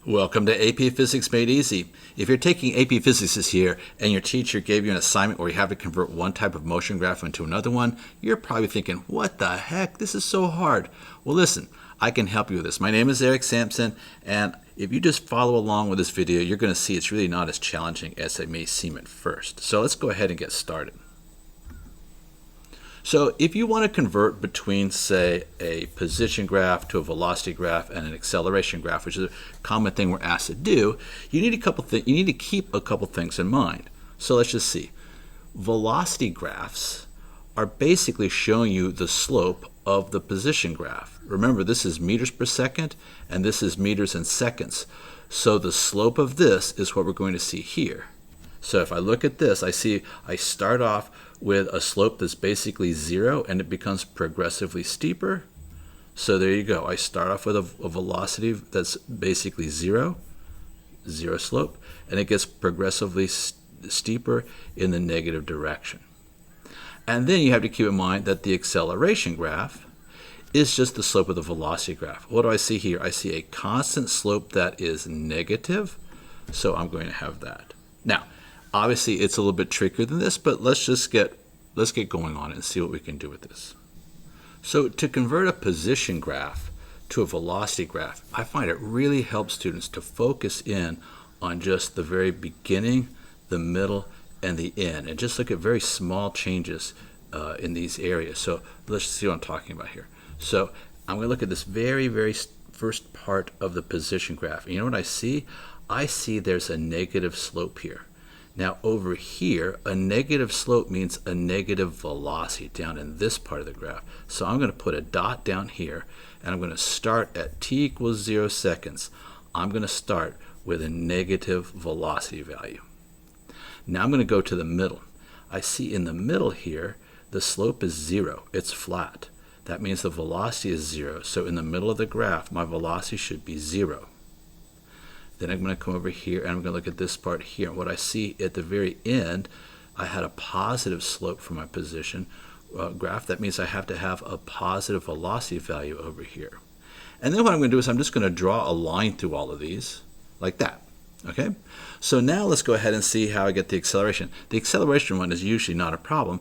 Welcome to AP Physics Made Easy. If you're taking AP Physics this year and your teacher gave you an assignment where you have to convert one type of motion graph into another one, you're probably thinking, what the heck? This is so hard. Well, listen, I can help you with this. My name is Eric Sampson, and if you just follow along with this video, you're going to see it's really not as challenging as it may seem at first. So let's go ahead and get started. So if you want to convert between, say, a position graph to a velocity graph and an acceleration graph, which is a common thing we're asked to do, you need to keep a couple things in mind. So let's just see. Velocity graphs are basically showing you the slope of the position graph. Remember, this is meters per second, and this is meters in seconds. So the slope of this is what we're going to see here. So if I look at this, I start off with a slope that's basically 0, and it becomes progressively steeper. So there you go. I start off with a velocity that's basically 0 slope, and it gets progressively steeper in the negative direction. And then you have to keep in mind that the acceleration graph is just the slope of the velocity graph. What do I see here? I see a constant slope that is negative, so I'm going to have that. Now, obviously, it's a little bit trickier than this, but let's get going on it and see what we can do with this. So to convert a position graph to a velocity graph, I find it really helps students to focus in on just the very beginning, the middle, and the end, and just look at very small changes in these areas. So let's see what I'm talking about here. So I'm going to look at this very, very first part of the position graph. And you know what I see? I see there's a negative slope here. Now over here, a negative slope means a negative velocity down in this part of the graph. So I'm going to put a dot down here, and I'm going to start at t equals 0 seconds. I'm going to start with a negative velocity value. Now I'm going to go to the middle. I see in the middle here, the slope is 0. It's flat. That means the velocity is 0. So in the middle of the graph, my velocity should be 0. Then I'm going to come over here, and I'm going to look at this part here. And what I see at the very end, I had a positive slope for my position graph. That means I have to have a positive velocity value over here. And then what I'm going to do is I'm just going to draw a line through all of these, like that. Okay? So now let's go ahead and see how I get the acceleration. The acceleration one is usually not a problem.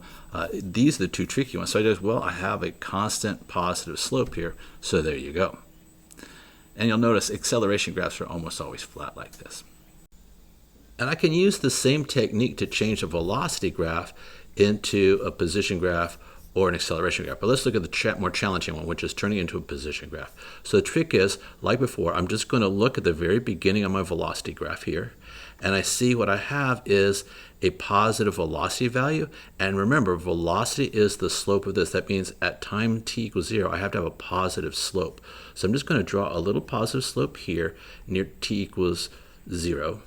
These are the two tricky ones. So I have a constant positive slope here, so there you go. And you'll notice acceleration graphs are almost always flat like this. And I can use the same technique to change a velocity graph into a position graph or an acceleration graph. But let's look at the more challenging one, which is turning into a position graph. So the trick is, like before, I'm just going to look at the very beginning of my velocity graph here, and I see what I have is a positive velocity value. And remember, velocity is the slope of this. That means at time t equals 0, I have to have a positive slope. So I'm just going to draw a little positive slope here near t equals 0.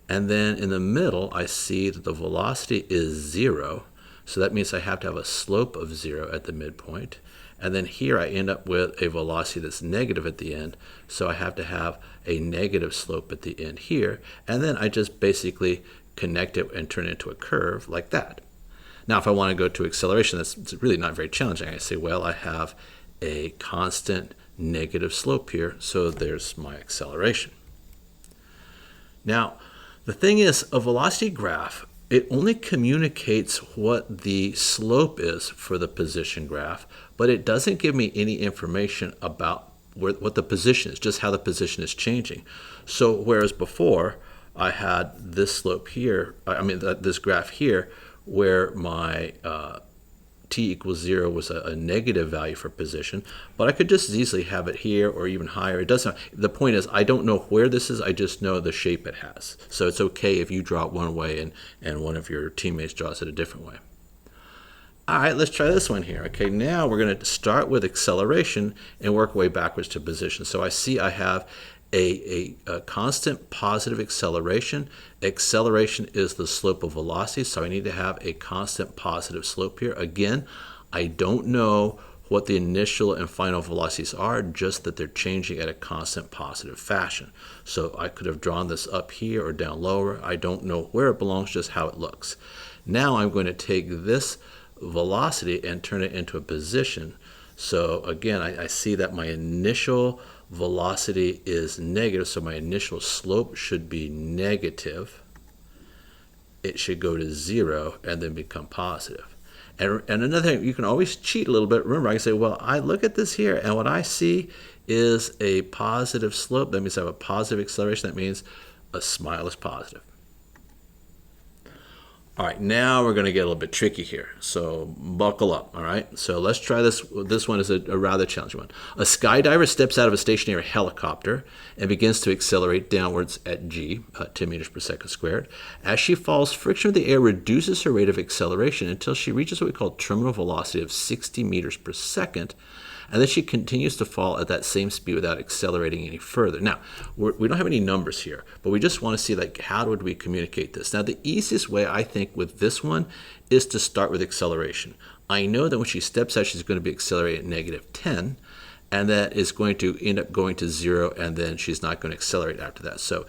And then in the middle, I see that the velocity is 0. So that means I have to have a slope of 0 at the midpoint. And then here I end up with a velocity that's negative at the end. So I have to have a negative slope at the end here. And then I just basically connect it and turn it into a curve like that. Now, if I want to go to acceleration, it's really not very challenging. I say, well, I have a constant negative slope here, so there's my acceleration. Now, the thing is, a velocity graph, it only communicates what the slope is for the position graph, but it doesn't give me any information about what the position is, just how the position is changing. So whereas before I had this slope here, this graph here, where my t equals 0 was a negative value for position, but I could just as easily have it here or even higher. It doesn't. The point is, I don't know where this is. I just know the shape it has. So it's okay if you draw it one way and one of your teammates draws it a different way. All right, let's try this one here. Okay, now we're going to start with acceleration and work way backwards to position. So I see I have a constant positive acceleration. Acceleration is the slope of velocity, so I need to have a constant positive slope here. Again, I don't know what the initial and final velocities are, just that they're changing at a constant positive fashion. So I could have drawn this up here or down lower. I don't know where it belongs, just how it looks. Now I'm going to take this velocity and turn it into a position. So again, I see that my initial velocity is negative, so my initial slope should be negative. It should go to 0 and then become positive. And another thing, you can always cheat a little bit. Remember, I can say, well, I look at this here, and what I see is a positive slope. That means I have a positive acceleration. That means a smile is positive. All right, now we're going to get a little bit tricky here, so buckle up, all right? So let's try this. This one is a rather challenging one. A skydiver steps out of a stationary helicopter and begins to accelerate downwards at g, 10 meters per second squared. As she falls, friction of the air reduces her rate of acceleration until she reaches what we call terminal velocity of 60 meters per second, and then she continues to fall at that same speed without accelerating any further. Now, we don't have any numbers here, but we just want to see, like, how would we communicate this? Now, the easiest way, I think, with this one is to start with acceleration. I know that when she steps out, she's going to be accelerating at negative 10, and that is going to end up going to 0, and then she's not going to accelerate after that. So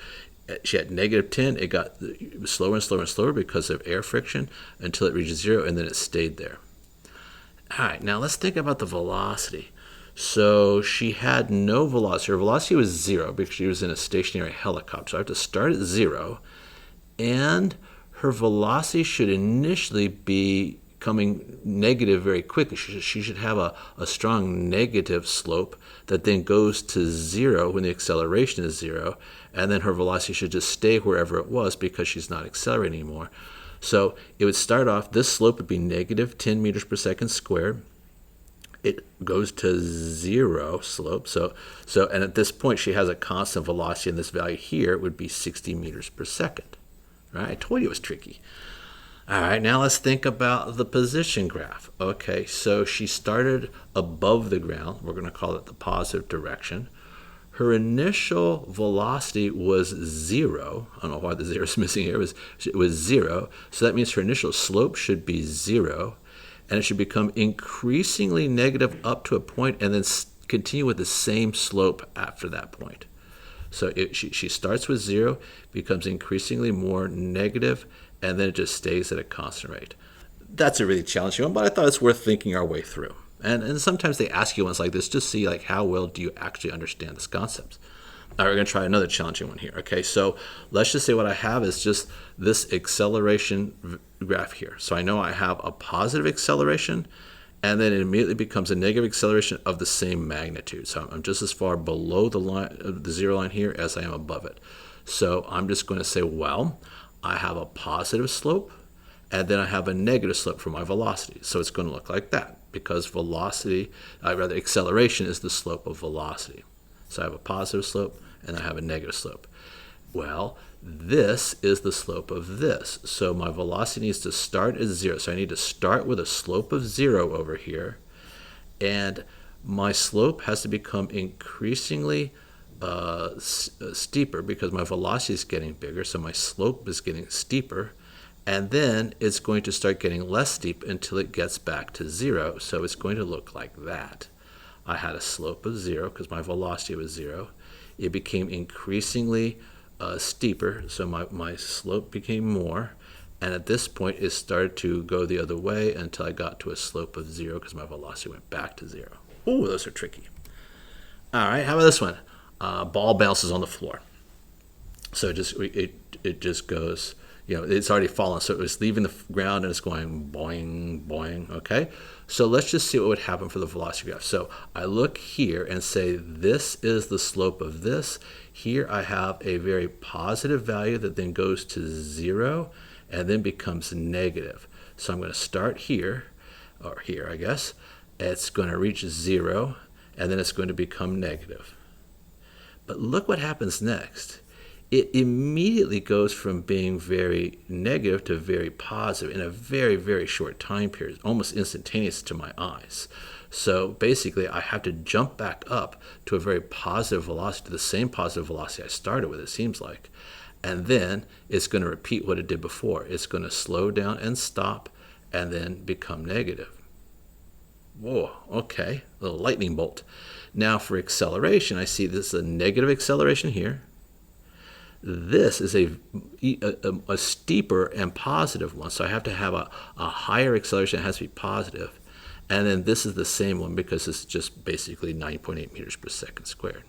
she had negative 10. It got slower and slower and slower because of air friction until it reaches 0, and then it stayed there. All right, now let's think about the velocity. So she had no velocity. Her velocity was 0 because she was in a stationary helicopter. So I have to start at 0, and her velocity should initially be becoming negative very quickly. She should have a strong negative slope that then goes to 0 when the acceleration is 0, and then her velocity should just stay wherever it was because she's not accelerating anymore. So it would start off, this slope would be negative 10 meters per second squared. It goes to 0 slope. And at this point, she has a constant velocity, and this value here would be 60 meters per second. Right? I told you it was tricky. All right, now let's think about the position graph. Okay, so she started above the ground. We're going to call it the positive direction. Her initial velocity was 0. I don't know why the 0 is missing here. It was 0. So that means her initial slope should be 0. And it should become increasingly negative up to a point and then continue with the same slope after that point. So she starts with 0, becomes increasingly more negative, and then it just stays at a constant rate. That's a really challenging one, but I thought it's worth thinking our way through. And sometimes they ask you ones like this just to see, like, how well do you actually understand this concept. All right, we're going to try another challenging one here. Okay, so let's just say what I have is just this acceleration graph here. So I know I have a positive acceleration, and then it immediately becomes a negative acceleration of the same magnitude. So I'm just as far below the line, the 0 line here, as I am above it. So I'm just going to say, well, I have a positive slope, and then I have a negative slope for my velocity. So it's going to look like that, because acceleration is the slope of velocity. So I have a positive slope, and I have a negative slope. Well, this is the slope of this. So my velocity needs to start at 0. So I need to start with a slope of 0 over here. And my slope has to become increasingly steeper because my velocity is getting bigger. So my slope is getting steeper. And then it's going to start getting less steep until it gets back to 0. So it's going to look like that. I had a slope of 0 because my velocity was 0. It became increasingly steeper, so my slope became more. And at this point, it started to go the other way until I got to a slope of 0 because my velocity went back to 0. Ooh, those are tricky. All right, how about this one? Ball bounces on the floor. So it just goes, it's already fallen. So it was leaving the ground and it's going boing, boing, okay? So let's just see what would happen for the velocity graph. So I look here and say this is the slope of this. Here I have a very positive value that then goes to 0 and then becomes negative. So I'm going to start here, or here I guess. It's going to reach 0 and then it's going to become negative. But look what happens next. It immediately goes from being very negative to very positive in a very, very short time period, almost instantaneous to my eyes. So basically, I have to jump back up to a very positive velocity, the same positive velocity I started with, it seems like. And then it's going to repeat what it did before. It's going to slow down and stop and then become negative. Whoa, okay, a little lightning bolt. Now for acceleration, I see this is a negative acceleration here. This is a steeper and positive one, so I have to have a higher acceleration. It has to be positive. And then this is the same one because it's just basically 9.8 meters per second squared.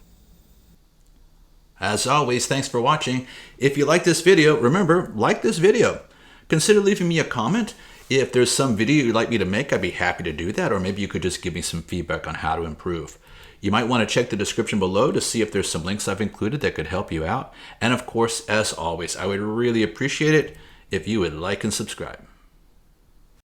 As always, thanks for watching. If you like this video, remember, like this video. Consider leaving me a comment. If there's some video you'd like me to make, I'd be happy to do that, or maybe you could just give me some feedback on how to improve. You might want to check the description below to see if there's some links I've included that could help you out. And of course, as always, I would really appreciate it if you would like and subscribe.